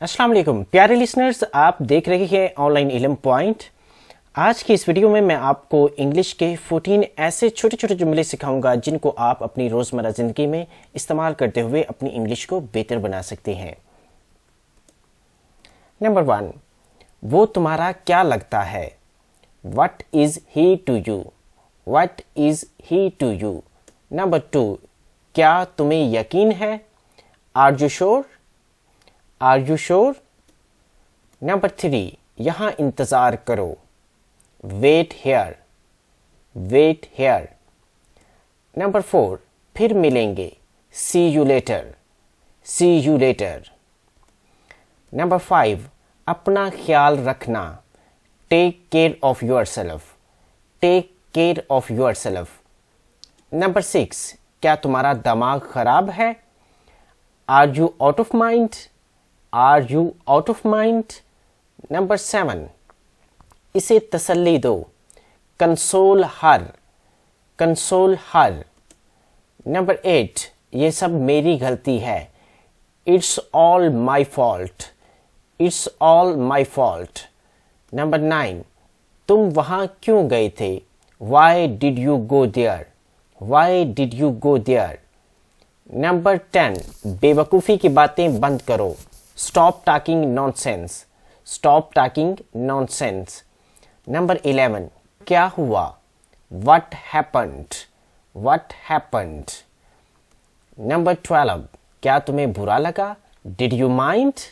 अस्सलाम वालेकुम प्यारे लिसनर्स, आप देख रहे हैं ऑनलाइन इल्म पॉइंट। आज की इस वीडियो में मैं आपको इंग्लिश के 14 ऐसे छोटे छोटे जुमले सिखाऊंगा जिनको आप अपनी रोज़मर्रा ज़िंदगी में इस्तेमाल करते हुए अपनी इंग्लिश को बेहतर बना सकते हैं। नंबर 1, वो तुम्हारा क्या लगता है? What is he to you? What is he to you? Number 2, क्या तुम्हें यकीन है? Are you sure? Are you sure? Number 3, यहाँ इंतज़ार करो। Wait here. Wait here. Number 4, फिर मिलेंगे। See you later. See you later. Number 5, अपना ख्याल रखना। Take care of yourself. Take care of yourself. Number 6, क्या तुम्हारा दिमाग खराब है? Are you out of mind? Are you out of mind? Number 7, इसे तसल्ली दो। Console her. Console her. Number 8, ये सब मेरी गलती है। It's all my fault. It's all my fault. Number 9, तुम वहाँ क्यों गए थे? Why did you go there? Why did you go there? Number 10, बेवकूफ़ी की बातें बंद करो। Stop talking nonsense. Stop talking nonsense. Number 11, क्या हुआ? What happened? What happened? Number 12, क्या तुम्हें बुरा लगा? Did you mind?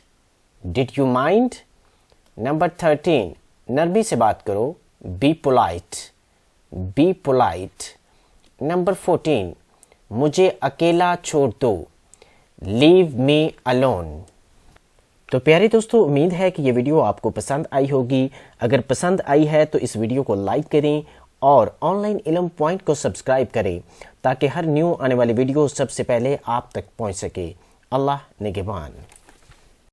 Did you mind? Number 13, नरमी से बात करो। Be polite. Be polite. Number 14, मुझे अकेला छोड़ दो। Leave me alone. तो प्यारे दोस्तों, उम्मीद है कि ये वीडियो आपको पसंद आई होगी। अगर पसंद आई है तो इस वीडियो को लाइक करें और ऑनलाइन इल्म पॉइंट को सब्सक्राइब करें ताकि हर न्यू आने वाली वीडियो सबसे पहले आप तक पहुंच सके। अल्लाह निगहबान।